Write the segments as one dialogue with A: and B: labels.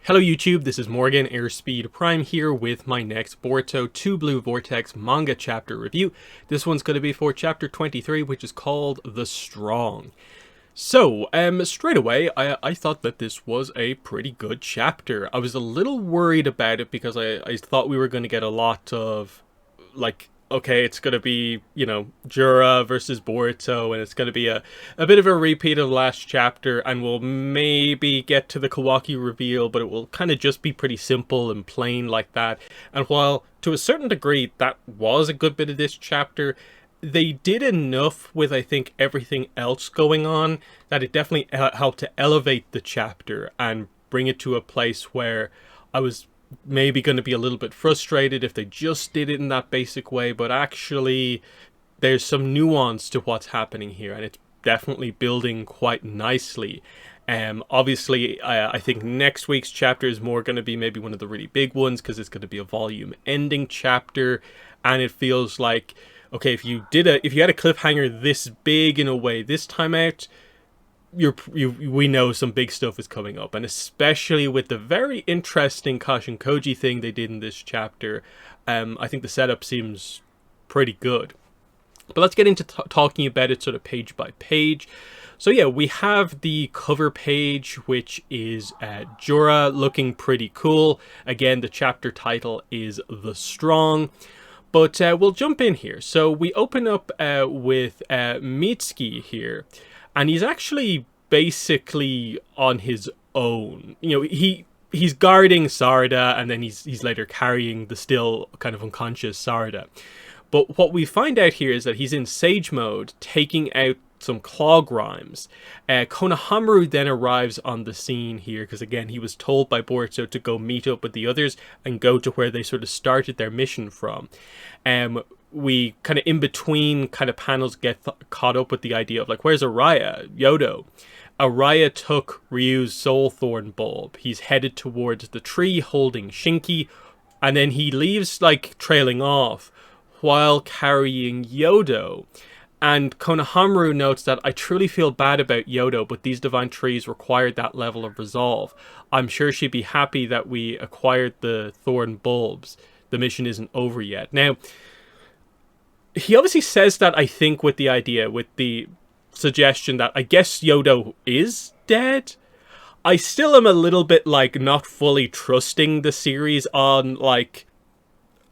A: Hello YouTube, this is Morgan, Airspeed Prime here with my next Boruto 2 Blue Vortex manga chapter review. This one's going to be for chapter 23, which is called The Strong. So, straight away, I thought that this was a pretty good chapter. I was a little worried about it because I thought we were going to get a lot of, like, okay, it's going to be, Jura versus Boruto, and it's going to be a bit of a repeat of last chapter, and we'll maybe get to the Kawaki reveal, but it will kind of just be pretty simple and plain like that. And while, to a certain degree, that was a good bit of this chapter, they did enough with, I think, everything else going on, that it definitely helped to elevate the chapter and bring it to a place where I was maybe going to be a little bit frustrated if they just did it in that basic way, but actually there's some nuance to what's happening here, and it's definitely building quite nicely. Obviously, I think next week's chapter is more going to be maybe one of the really big ones, because it's going to be a volume ending chapter, and it feels like, okay, if you had a cliffhanger this big in a way this time out, we know some big stuff is coming up, and especially with the very interesting Kashin Koji thing they did in this chapter, I think the setup seems pretty good. But let's get into talking about it sort of page by page. So yeah, we have the cover page, which is Jura looking pretty cool. Again, the chapter title is The Strong. But we'll jump in here. So we open up with Mitsuki here. And he's actually basically on his own. He's guarding Sarada, and then he's later carrying the still kind of unconscious Sarada. But what we find out here is that he's in sage mode, taking out some clog rhymes. Konohamaru then arrives on the scene here, because again, he was told by Boruto to go meet up with the others and go to where they sort of started their mission from. We kind of in between kind of panels get caught up with the idea of, like, where's Araya? Yodo. Araya took Ryu's soul thorn bulb. He's headed towards the tree holding Shinki, and then he leaves, like, trailing off while carrying Yodo. And Konohamaru notes that I truly feel bad about Yodo, but these divine trees required that level of resolve. I'm sure she'd be happy that we acquired the thorn bulbs. The mission isn't over yet. Now, he obviously says that, I think, with the suggestion that I guess Yodo is dead. I still am a little bit, like, not fully trusting the series on, like,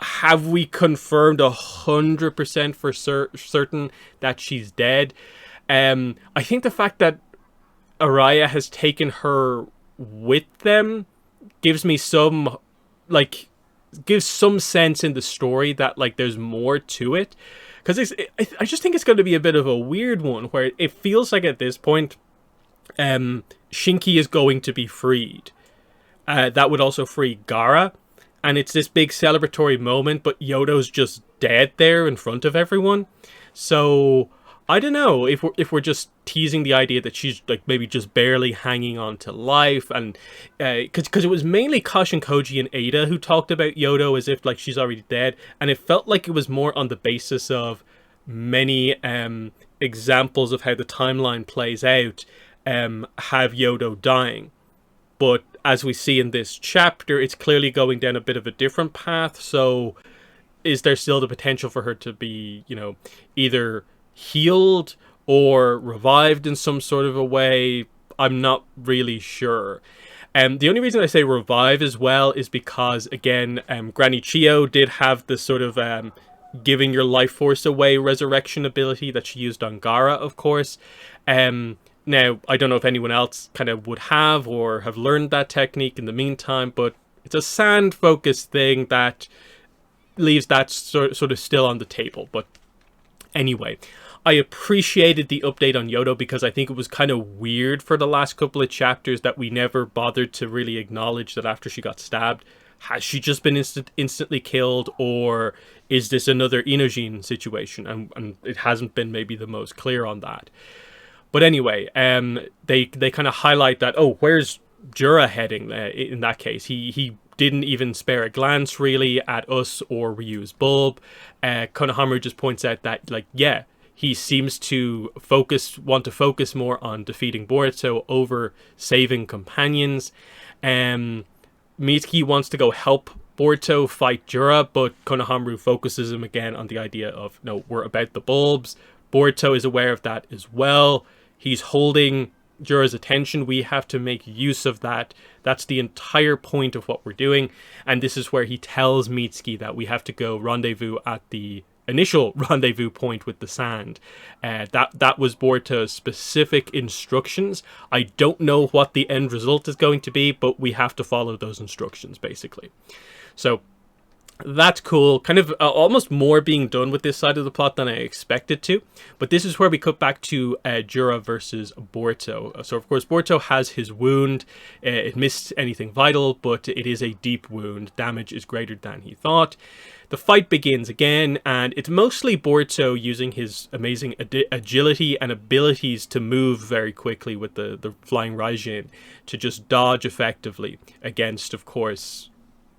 A: have we confirmed 100% for certain that she's dead? I think the fact that Araya has taken her with them gives me some, like, gives some sense in the story that, like, there's more to it, because I just think it's going to be a bit of a weird one where it feels like at this point Shinki is going to be freed. That would also free Gaara, and it's this big celebratory moment, but Yodo's just dead there in front of everyone. So I don't know if we're just teasing the idea that she's, like, maybe just barely hanging on to life, and because it was mainly Kashin Koji and Ada who talked about Yodo as if, like, she's already dead, and it felt like it was more on the basis of many examples of how the timeline plays out have Yodo dying. But as we see in this chapter, it's clearly going down a bit of a different path. So is there still the potential for her to be, either healed or revived in some sort of a way? I'm not really sure. The only reason I say revive as well is because, again, Granny Chio did have this sort of giving your life force away resurrection ability that she used on Gaara, of course. Now, I don't know if anyone else kind of would have or have learned that technique in the meantime, but it's a sand-focused thing that leaves that sort of still on the table. But anyway, I appreciated the update on Yodo, because I think it was kind of weird for the last couple of chapters that we never bothered to really acknowledge that after she got stabbed, has she just been instantly killed, or is this another Inojin situation? And it hasn't been maybe the most clear on that. But anyway, they kind of highlight that, oh, where's Jura heading in that case? He didn't even spare a glance really at us or Ryu's bulb. Konohamaru just points out that, like, yeah, he seems to want to focus more on defeating Boruto over saving companions. Mitsuki wants to go help Boruto fight Jura, but Konohamaru focuses him again on the idea of, no, we're about the bulbs. Boruto is aware of that as well. He's holding Jura's attention. We have to make use of that. That's the entire point of what we're doing. And this is where he tells Mitsuki that we have to go rendezvous at the initial rendezvous point with the sand. That was Boruto's specific instructions. I don't know what the end result is going to be, but we have to follow those instructions, basically. So that's cool. Kind of almost more being done with this side of the plot than I expected to. But this is where we cut back to Jura versus Boruto. So, of course, Boruto has his wound. It missed anything vital, but it is a deep wound. Damage is greater than he thought. The fight begins again, and it's mostly Boruto using his amazing agility and abilities to move very quickly with the flying Raijin to just dodge effectively against, of course,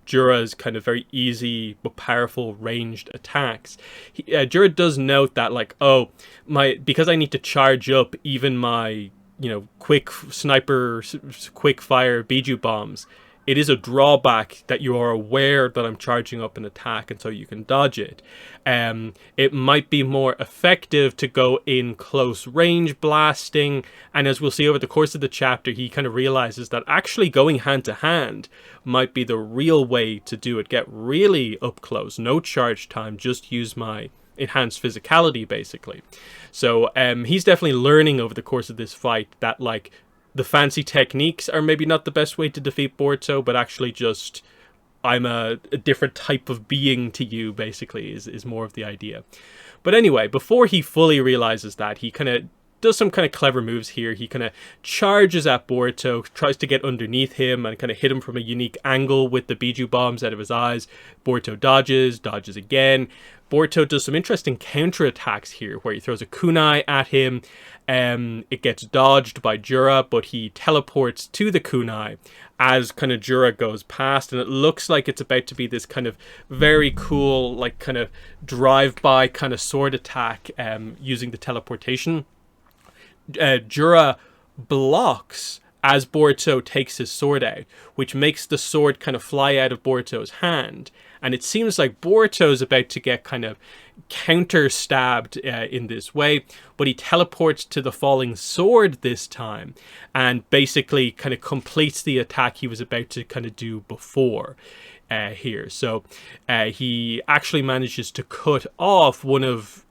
A: Jura's kind of very easy but powerful ranged attacks. Jura does note that, like, oh, because I need to charge up even my, quick sniper, quick fire Biju bombs, it is a drawback that you are aware that I'm charging up an attack, and so you can dodge it. It might be more effective to go in close range blasting, and as we'll see over the course of the chapter, he kind of realizes that actually going hand to hand might be the real way to do it. Get really up close, no charge time, just use my enhanced physicality, basically. So he's definitely learning over the course of this fight that, like, the fancy techniques are maybe not the best way to defeat Boruto, but actually just, I'm a different type of being to you, basically, is more of the idea. But anyway, before he fully realizes that, he kind of does some kind of clever moves here. He kind of charges at Boruto, tries to get underneath him and kind of hit him from a unique angle with the Biju bombs out of his eyes. Boruto dodges again. Boruto does some interesting counterattacks here, where he throws a kunai at him. It gets dodged by Jura, but he teleports to the kunai as kind of Jura goes past, and it looks like it's about to be this kind of very cool, like, kind of drive-by kind of sword attack using the teleportation. Jura blocks as Boruto takes his sword out, which makes the sword kind of fly out of Boruto's hand. And it seems like Boruto's about to get kind of counter-stabbed in this way, but he teleports to the falling sword this time and basically kind of completes the attack he was about to kind of do before here. So he actually manages to cut off one of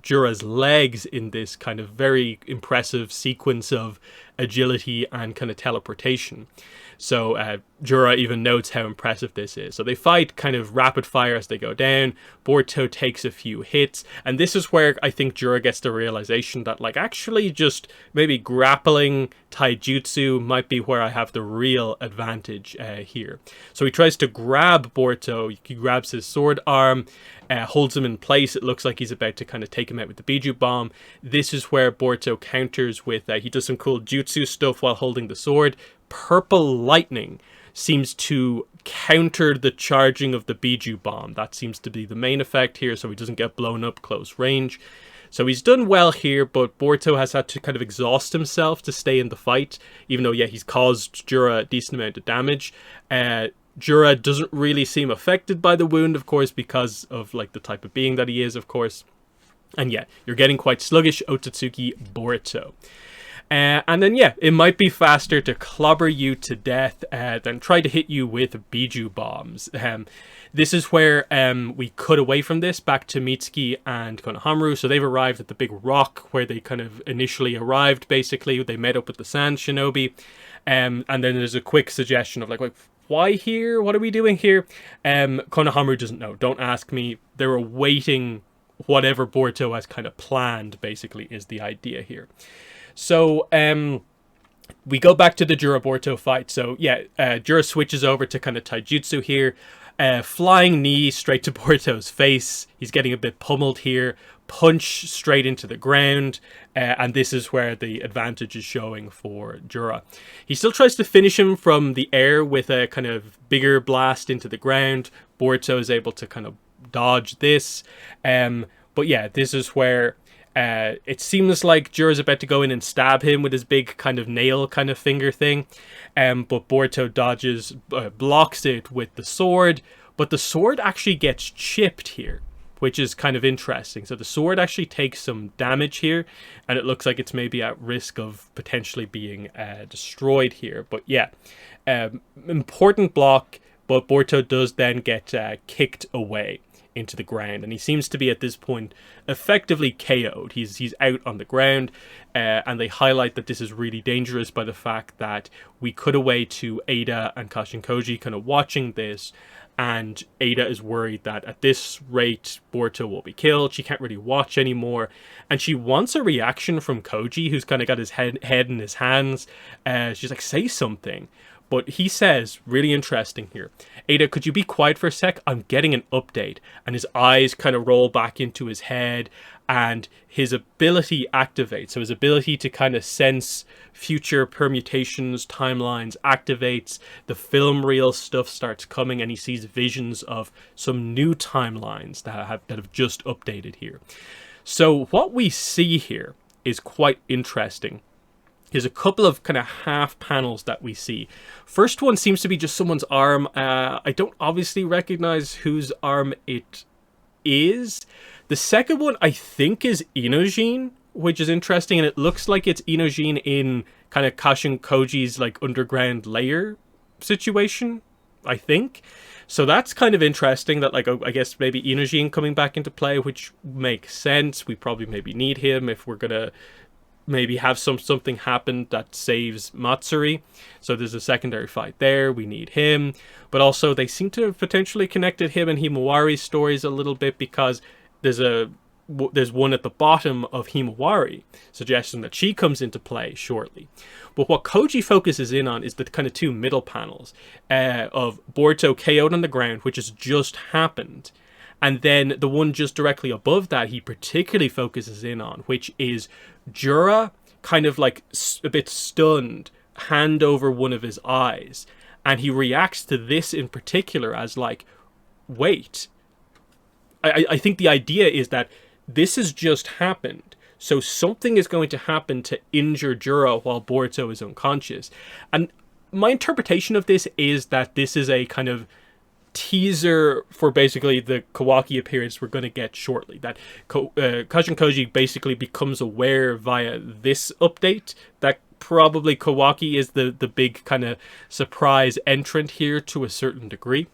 A: Jura's legs in this kind of very impressive sequence of agility and kind of teleportation. So Jura even notes how impressive this is. So they fight kind of rapid fire as they go down. Boruto takes a few hits. And this is where I think Jura gets the realization that, like, actually just maybe grappling taijutsu might be where I have the real advantage here. So he tries to grab Boruto. He grabs his sword arm, holds him in place. It looks like he's about to kind of take him out with the Biju bomb. This is where Boruto counters with, he does some cool jutsu stuff while holding the sword. Purple lightning seems to counter the charging of the Biju bomb. That seems to be the main effect here, so he doesn't get blown up close range. So he's done well here, but Boruto has had to kind of exhaust himself to stay in the fight, even though, yeah, he's caused Jura a decent amount of damage. Jura doesn't really seem affected by the wound, of course, because of, like, the type of being that he is, of course. And yeah, you're getting quite sluggish Otsutsuki Boruto. And then, yeah, it might be faster to clobber you to death than try to hit you with Biju bombs. This is where we cut away from this back to Mitsuki and Konohamaru. So they've arrived at the big rock where they kind of initially arrived, basically. They met up with the Sand Shinobi. And then there's a quick suggestion of, like, why here? What are we doing here? Konohamaru doesn't know. Don't ask me. They're awaiting whatever Boruto has kind of planned, basically, is the idea here. So, we go back to the Jura-Boruto fight. So, yeah, Jura switches over to kind of taijutsu here. Flying knee straight to Boruto's face. He's getting a bit pummeled here. Punch straight into the ground. And this is where the advantage is showing for Jura. He still tries to finish him from the air with a kind of bigger blast into the ground. Boruto is able to kind of dodge this. But yeah, this is where It seems like Jura's about to go in and stab him with his big kind of nail kind of finger thing, but Boruto dodges, blocks it with the sword, but the sword actually gets chipped here, which is kind of interesting. So the sword actually takes some damage here, and it looks like it's maybe at risk of potentially being destroyed here. But yeah, important block, but Boruto does then get kicked away into the ground, and he seems to be at this point effectively KO'd. He's out on the ground, and they highlight that this is really dangerous by the fact that we cut away to Ada and Kashin Koji kind of watching this, and Ada is worried that at this rate Boruto will be killed. She can't really watch anymore, and she wants a reaction from Koji, who's kind of got his head in his hands. She's like, say something. But he says, really interesting here, Ada, could you be quiet for a sec? I'm getting an update. And his eyes kind of roll back into his head, and his ability activates. So his ability to kind of sense future permutations, timelines activates. The film reel stuff starts coming, and he sees visions of some new timelines that have just updated here. So what we see here is quite interesting. There's a couple of kind of half panels that we see. First one seems to be just someone's arm. I don't obviously recognize whose arm it is. The second one, I think, is Inojin, which is interesting, and it looks like it's Inojin in kind of Kashin Koji's like underground layer situation, I think. So that's kind of interesting that, like, I guess maybe Inojin coming back into play, which makes sense. We probably maybe need him if we're gonna maybe have something happen that saves Matsuri. So there's a secondary fight there. We need him. But also they seem to have potentially connected him and Himawari's stories a little bit, because there's one at the bottom of Himawari suggesting that she comes into play shortly. But what Koji focuses in on is the kind of two middle panels of Boruto KO'd on the ground, which has just happened. And then the one just directly above that he particularly focuses in on, which is Jura kind of like a bit stunned, hand over one of his eyes. And he reacts to this in particular as like, wait. I think the idea is that this has just happened. So something is going to happen to injure Jura while Boruto is unconscious. And my interpretation of this is that this is a kind of teaser for basically the Kawaki appearance we're going to get shortly. That Kashin Koji basically becomes aware via this update that probably Kawaki is the big kind of surprise entrant here to a certain degree.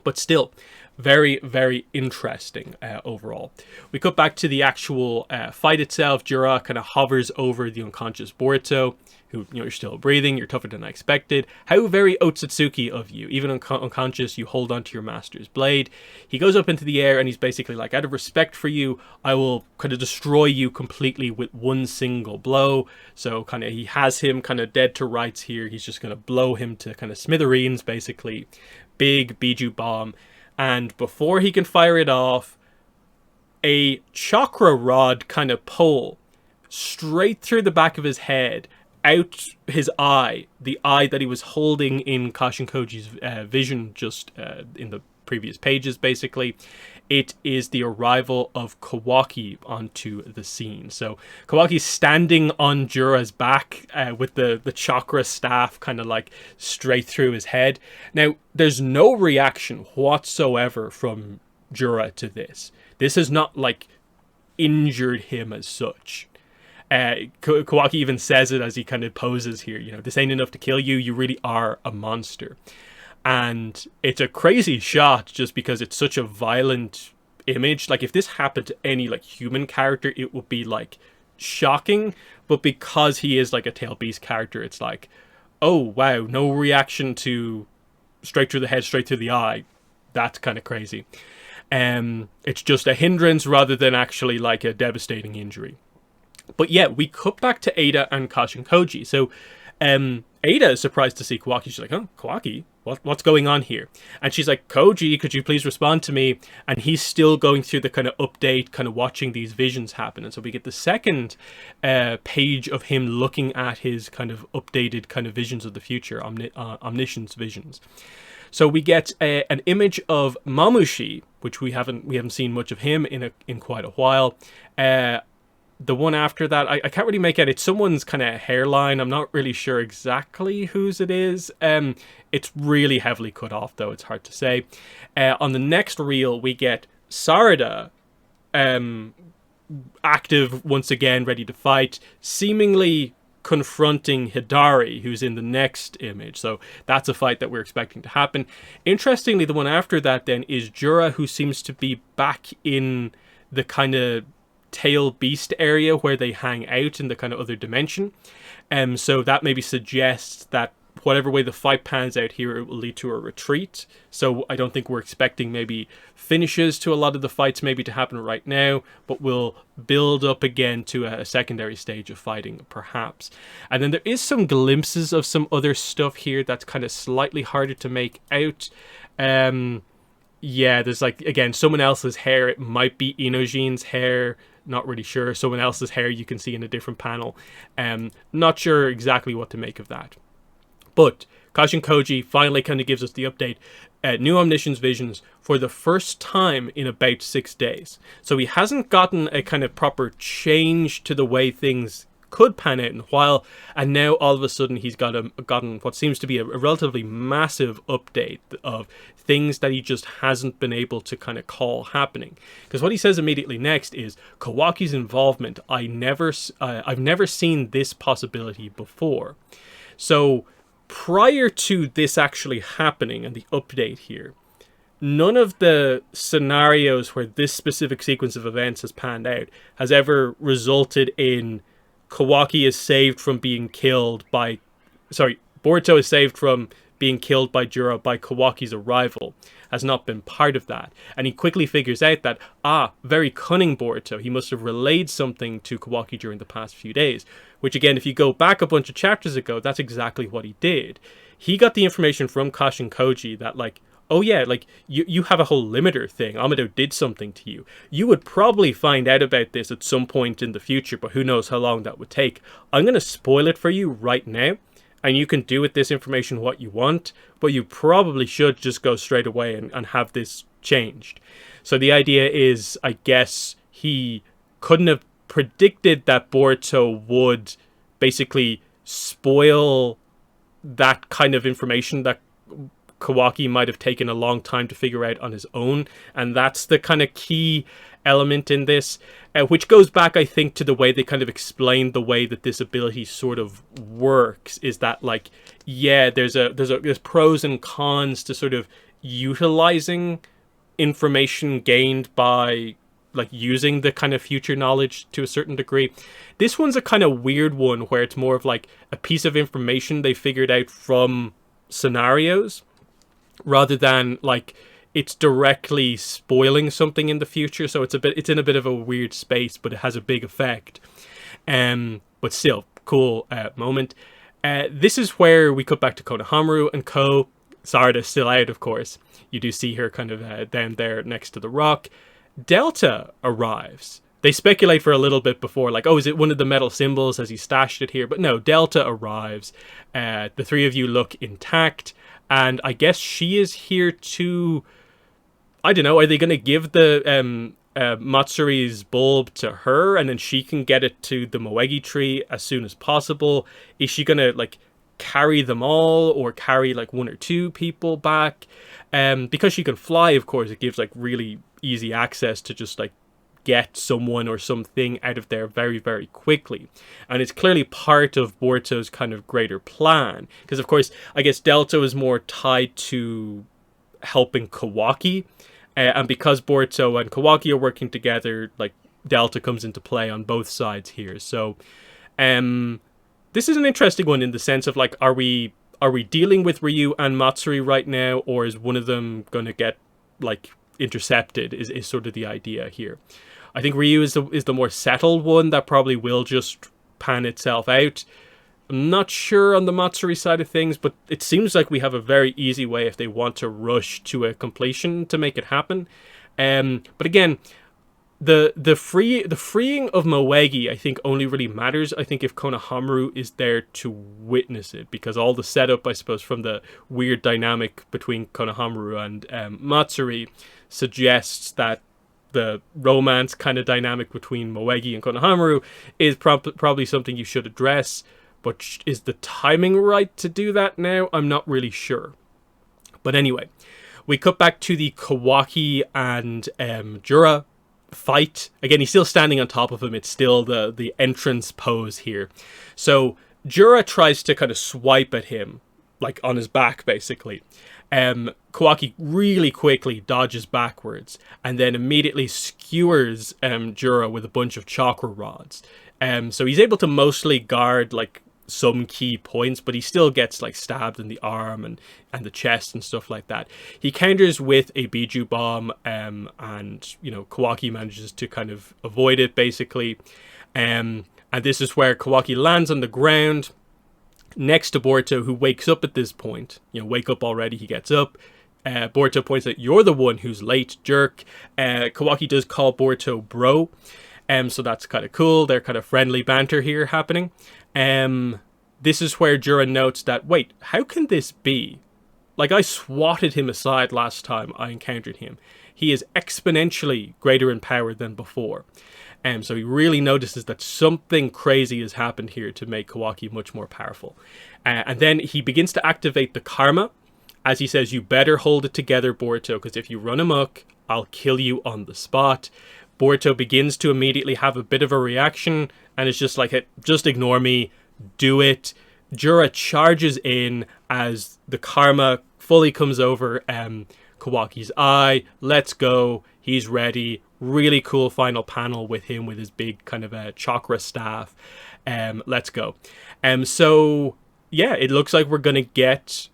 A: But still, very, very interesting overall. We cut back to the actual fight itself. Jura kind of hovers over the unconscious Boruto, who, you're still breathing, you're tougher than I expected. How very Otsutsuki of you. Even unconscious, you hold onto your master's blade. He goes up into the air and he's basically like, out of respect for you, I will kind of destroy you completely with one single blow. So kind of he has him kind of dead to rights here. He's just going to blow him to kind of smithereens, basically. Big Biju bomb. And before he can fire it off, a chakra rod kind of pull straight through the back of his head, out his eye, the eye that he was holding in Kashin Koji's vision just in the previous pages, basically. It is the arrival of Kawaki onto the scene. So Kawaki's standing on Jura's back with the chakra staff kind of like straight through his head. Now, there's no reaction whatsoever from Jura to this. This has not like injured him as such. Kawaki even says it as he kind of poses here, you know, this ain't enough to kill you, you really are a monster. And it's a crazy shot just because it's such a violent image. Like, if this happened to any like human character, it would be like shocking, but because he is like a Tail Beast character, it's like, oh wow, no reaction to straight through the head, straight through the eye. That's kind of crazy. It's just a hindrance rather than actually like a devastating injury. But yeah, we cut back to Ada and Kashin Koji. So Ada is surprised to see Kawaki. She's like, oh, Kawaki? What's going on here? And she's like, Koji, could you please respond to me? And he's still going through the kind of update, kind of watching these visions happen. And so we get the second page of him looking at his kind of updated kind of visions of the future, omniscience visions. So we get an image of Mamushi, which we haven't seen much of him in quite a while. the one after that, I can't really make out. It's someone's kind of hairline. I'm not really sure exactly whose it is. It's really heavily cut off, though. It's hard to say. On the next reel, we get Sarada, active once again, ready to fight, seemingly confronting Hidari, who's in the next image. So that's a fight that we're expecting to happen. Interestingly, the one after that then is Jura, who seems to be back in the kind of tail beast area where they hang out in the kind of other dimension. So that maybe suggests that whatever way the fight pans out here, it will lead to a retreat. So I don't think we're expecting maybe finishes to a lot of the fights maybe to happen right now, but we'll build up again to a secondary stage of fighting, perhaps. And then there is some glimpses of some other stuff here that's kind of slightly harder to make out. Yeah, there's like, again, someone else's hair. It might be Inojine's hair. Not really sure. Someone else's hair you can see in a different panel. Not sure exactly what to make of that. But Kashin Koji finally kind of gives us the update. New Omniscience visions for the first time in about 6 days. So he hasn't gotten a kind of proper change to the way things could pan out in a while, and now all of a sudden he's gotten what seems to be a relatively massive update of things that he just hasn't been able to kind of call happening. Because what he says immediately next is, Kawaki's involvement, I've never seen this possibility before. So prior to this actually happening and the update here, none of the scenarios where this specific sequence of events has panned out has ever resulted in Kawaki is saved from being killed by... Sorry, Boruto is saved from being killed by Jura by Kawaki's arrival. Has not been part of that. And he quickly figures out that, very cunning Boruto. He must have relayed something to Kawaki during the past few days. Which again, if you go back a bunch of chapters ago, that's exactly what he did. He got the information from Kashin Koji that like, oh yeah, like, you have a whole limiter thing. Amado did something to you. You would probably find out about this at some point in the future, but who knows how long that would take. I'm going to spoil it for you right now, and you can do with this information what you want, but you probably should just go straight away and have this changed. So the idea is, I guess, he couldn't have predicted that Boruto would basically spoil that kind of information that Kawaki might have taken a long time to figure out on his own, and that's the kind of key element in this, which goes back, I think, to the way they kind of explained the way that this ability sort of works, is that like, yeah, there's pros and cons to sort of utilizing information gained by like using the kind of future knowledge to a certain degree. This one's a kind of weird one where it's more of like a piece of information they figured out from scenarios, rather than like it's directly spoiling something in the future. So it's in a bit of a weird space, but it has a big effect. But still, cool moment. This is where we cut back to Konohamaru and Ko. Sarada's still out, of course. You do see her kind of down there next to the rock. Delta arrives. They speculate for a little bit before, like, oh, is it one of the metal symbols? Has he stashed it here? But no, Delta arrives. The three of you look intact. And I guess she is here to... I don't know, are they going to give the Matsuri's bulb to her and then she can get it to the Moegi tree as soon as possible? Is she going to, like, carry them all or carry, like, one or two people back? Because she can fly, of course, it gives, like, really easy access to just, like, get someone or something out of there very, very quickly. And it's clearly part of Boruto's kind of greater plan. Because, of course, I guess Delta is more tied to helping Kawaki. And because Boruto and Kawaki are working together, like, Delta comes into play on both sides here. So, this is an interesting one in the sense of, like, are we dealing with Ryu and Matsuri right now, or is one of them going to get, like, intercepted, is sort of the idea here. I think Ryu is the more settled one that probably will just pan itself out. I'm not sure on the Matsuri side of things, but it seems like we have a very easy way if they want to rush to a completion to make it happen. But again, the freeing of Moegi, I think, only really matters, I think, if Konohamaru is there to witness it, because all the setup, I suppose, from the weird dynamic between Konohamaru and Matsuri suggests that the romance kind of dynamic between Moegi and Konohamaru is probably something you should address. But is the timing right to do that now? I'm not really sure. But anyway, we cut back to the Kawaki and Jura fight. Again, he's still standing on top of him. It's still the entrance pose here. So Jura tries to kind of swipe at him, like on his back, basically. Kawaki really quickly dodges backwards and then immediately skewers Jura with a bunch of chakra rods. So he's able to mostly guard like some key points, but he still gets like stabbed in the arm and the chest and stuff like that. He counters with a Biju bomb, and Kawaki manages to kind of avoid it basically. And this is where Kawaki lands on the ground next to Boruto, who wakes up at this point. Wake up already, he gets up. Boruto points out, "You're the one who's late, jerk." Kawaki does call Boruto bro. So that's kind of cool. They're kind of friendly banter here happening. This is where Jura notes that, wait, how can this be? Like, I swatted him aside last time I encountered him. He is exponentially greater in power than before. So he really notices that something crazy has happened here to make Kawaki much more powerful. And then he begins to activate the karma. As he says, "You better hold it together, Boruto, because if you run amok, I'll kill you on the spot." Boruto begins to immediately have a bit of a reaction, and it's just like, hey, just ignore me, do it. Jura charges in as the karma fully comes over Kawaki's eye. Let's go. He's ready. Really cool final panel with him with his big kind of a chakra staff. Let's go. So yeah, it looks like we're gonna get,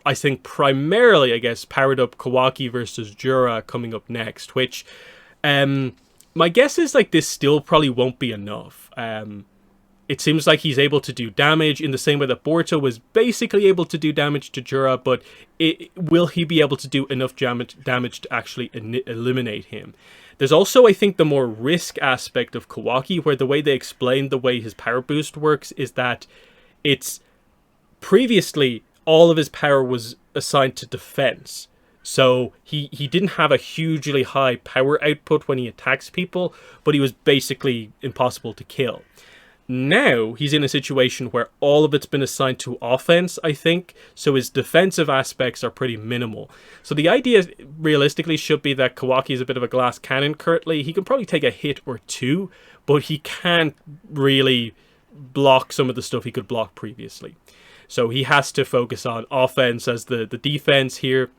A: I think, primarily, I guess, powered up Kawaki versus Jura coming up next, which my guess is like this still probably won't be enough. It seems like he's able to do damage in the same way that Boruto was basically able to do damage to Jura, but will he be able to do enough damage to actually eliminate him? There's also, I think, the more risk aspect of Kawaki, where the way they explain the way his power boost works is that it's previously all of his power was assigned to defense. So he didn't have a hugely high power output when he attacks people, but he was basically impossible to kill. Now he's in a situation where all of it's been assigned to offense, I think, so his defensive aspects are pretty minimal. So the idea realistically should be that Kawaki is a bit of a glass cannon currently. He can probably take a hit or two, but he can't really block some of the stuff he could block previously. So he has to focus on offense as the defense here.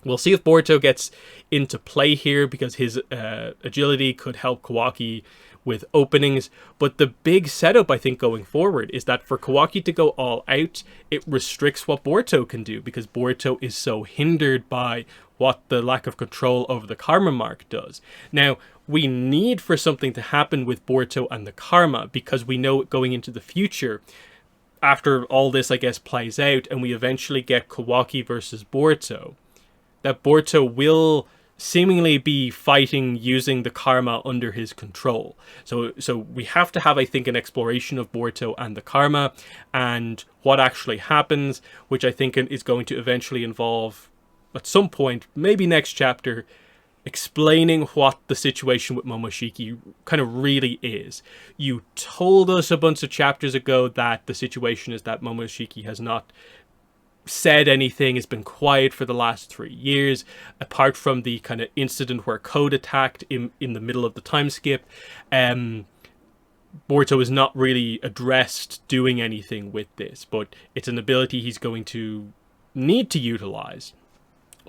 A: We'll see if Boruto gets into play here, because his agility could help Kawaki with openings. But the big setup, I think, going forward is that for Kawaki to go all out, it restricts what Boruto can do, because Boruto is so hindered by what the lack of control over the karma mark does. Now, we need for something to happen with Boruto and the karma, because we know going into the future, after all this, I guess, plays out, and we eventually get Kawaki versus Boruto, that Boruto will seemingly be fighting using the karma under his control. So we have to have, I think, an exploration of Boruto and the karma and what actually happens, which I think is going to eventually involve, at some point, maybe next chapter, explaining what the situation with Momoshiki kind of really is. You told us a bunch of chapters ago that the situation is that Momoshiki has not said anything, has been quiet for the last 3 years, apart from the kind of incident where Code attacked in the middle of the time skip. Boruto is not really addressed doing anything with this, but it's an ability he's going to need to utilize.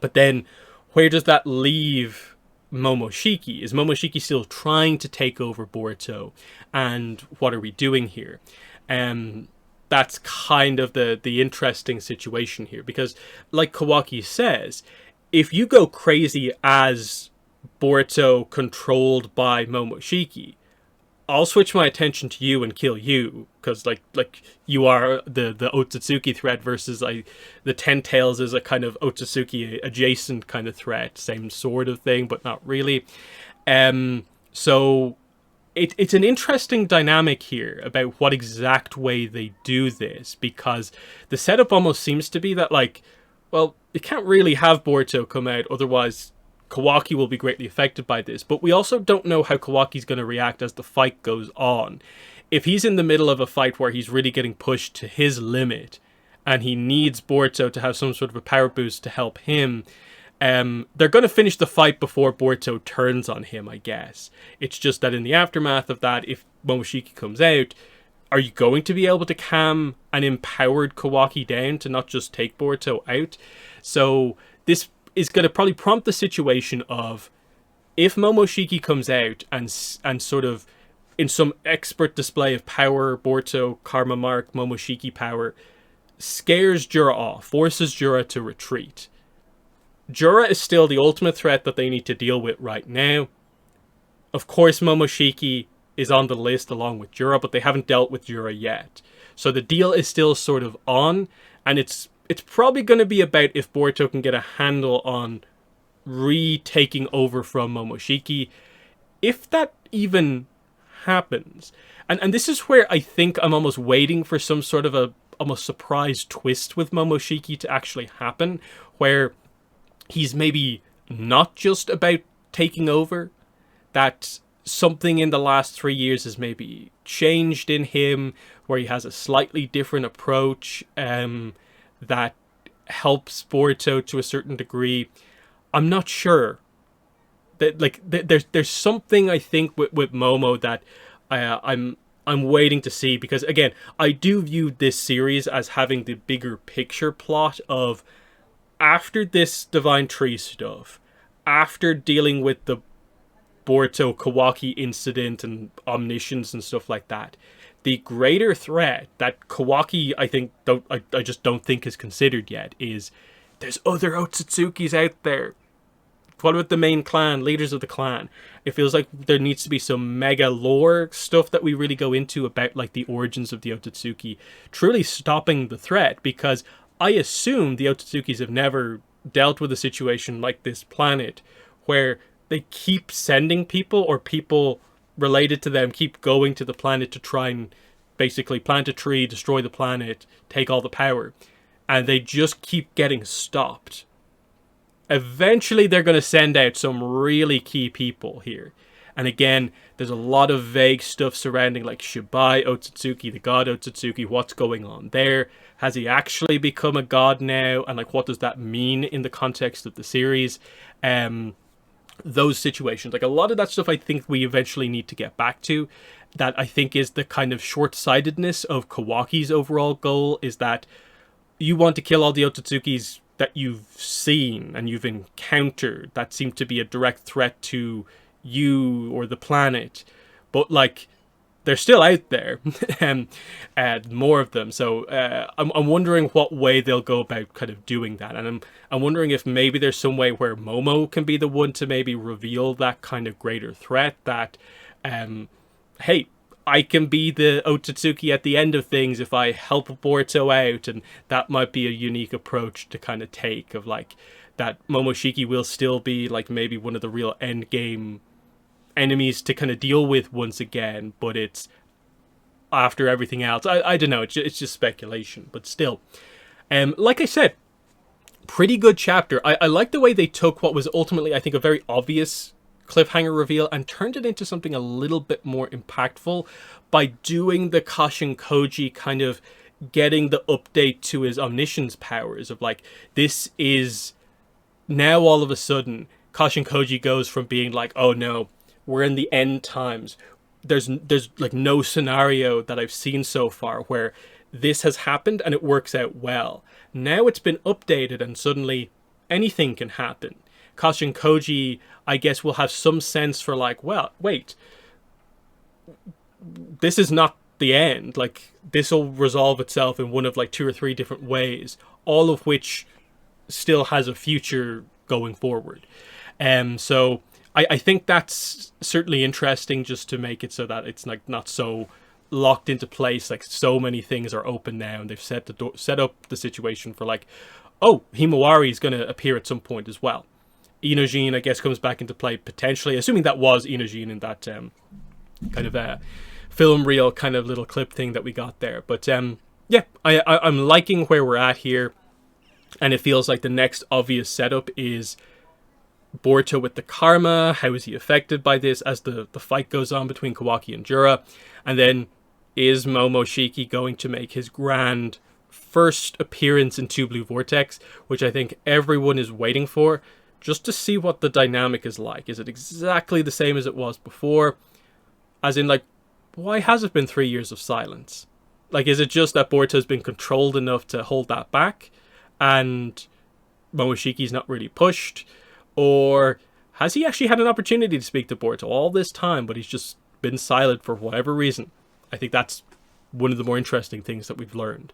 A: But then, where does that leave Momoshiki? Is Momoshiki still trying to take over Boruto? And what are we doing here? That's kind of the interesting situation here, because like Kawaki says, if you go crazy as Boruto controlled by Momoshiki, I'll switch my attention to you and kill you, because like you are the Otsutsuki threat versus the Ten Tails is a kind of Otsutsuki adjacent kind of threat, same sort of thing, but not really. So it's an interesting dynamic here about what exact way they do this, because the setup almost seems to be that, like, well, you can't really have Boruto come out, otherwise Kawaki will be greatly affected by this, but we also don't know how Kawaki's going to react as the fight goes on. If he's in the middle of a fight where he's really getting pushed to his limit, and he needs Boruto to have some sort of a power boost to help him, they're going to finish the fight before Boruto turns on him, I guess. It's just that in the aftermath of that, if Momoshiki comes out, are you going to be able to calm an empowered Kawaki down to not just take Boruto out? So this is going to probably prompt the situation of, if Momoshiki comes out and sort of in some expert display of power, Boruto, Karma Mark, Momoshiki power, scares Jura off, forces Jura to retreat. Jura is still the ultimate threat that they need to deal with right now. Of course, Momoshiki is on the list along with Jura, but they haven't dealt with Jura yet. So the deal is still sort of on, and it's probably going to be about if Boruto can get a handle on retaking over from Momoshiki, if that even happens. And this is where I think I'm almost waiting for some sort of a almost surprise twist with Momoshiki to actually happen, where he's maybe not just about taking over, that something in the last 3 years has maybe changed in him, where he has a slightly different approach that helps Boruto to a certain degree. I'm not sure. There's something, I think, with Momo that I'm waiting to see, because again, I do view this series as having the bigger picture plot of, after this Divine Tree stuff, after dealing with the Boruto Kawaki incident and omniscience and stuff like that, the greater threat that Kawaki, I just don't think is considered yet, is there's other Otsutsukis out there. What about the main clan, leaders of the clan? It feels like there needs to be some mega lore stuff that we really go into about like the origins of the Otsutsuki, truly stopping the threat, because I assume the Otsutsukis have never dealt with a situation like this planet where they keep sending people, or people related to them keep going to the planet to try and basically plant a tree, destroy the planet, take all the power, and they just keep getting stopped. Eventually they're going to send out some really key people here. And again, there's a lot of vague stuff surrounding like Shibai Otsutsuki, the god Otsutsuki, what's going on there? Has he actually become a god now? And like, what does that mean in the context of the series? Those situations, like a lot of that stuff I think we eventually need to get back to. That I think is the kind of short-sightedness of Kawaki's overall goal, is that you want to kill all the Otsutsukis that you've seen and you've encountered that seem to be a direct threat to you or the planet, but like they're still out there, and more of them. So I'm wondering what way they'll go about kind of doing that, and I'm wondering if maybe there's some way where Momo can be the one to maybe reveal that kind of greater threat, that hey, I can be the Otsutsuki at the end of things if I help Boruto out, and that might be a unique approach to kind of take, of like that Momoshiki will still be like maybe one of the real end game enemies to kind of deal with once again, but it's after everything else. I don't know, it's just speculation, but still. Like I said, pretty good chapter. I like the way they took what was ultimately, I think, a very obvious cliffhanger reveal and turned it into something a little bit more impactful by doing the Kashin Koji kind of getting the update to his omniscience powers, of like, this is now all of a sudden Kashin Koji goes from being like, oh no, we're in the end times, there's like no scenario that I've seen so far where this has happened and it works out well. Now it's been updated and suddenly anything can happen. Kashin Koji, I guess, will have some sense for like, well, wait, this is not the end. Like, this will resolve itself in one of like 2 or 3 different ways, all of which still has a future going forward. So I think that's certainly interesting, just to make it so that it's like not so locked into place. Like, so many things are open now, and they've set up the situation for like, oh, Himawari is going to appear at some point as well. Inojin, I guess, comes back into play potentially, assuming that was Inojin in that kind of film reel kind of little clip thing that we got there. But yeah, I'm liking where we're at here, and it feels like the next obvious setup is Boruto with the karma, how is he affected by this as the fight goes on between Kawaki and Jura, and then is Momoshiki going to make his grand first appearance in Two Blue Vortex, which I think everyone is waiting for, just to see what the dynamic is like. Is it exactly the same as it was before? As in, like, why has it been 3 years of silence? Like, is it just that Boruto's been controlled enough to hold that back, and Momoshiki's not really pushed? Or has he actually had an opportunity to speak to Boruto all this time, but he's just been silent for whatever reason? I think that's one of the more interesting things that we've learned.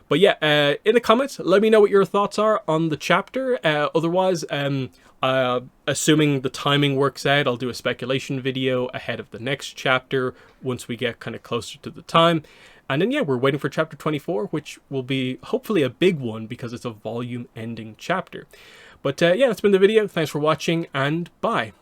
A: But yeah, in the comments, let me know what your thoughts are on the chapter. Otherwise, assuming the timing works out, I'll do a speculation video ahead of the next chapter once we get kind of closer to the time. And then, yeah, we're waiting for chapter 24, which will be hopefully a big one because it's a volume-ending chapter. But yeah, that's been the video. Thanks for watching, and bye.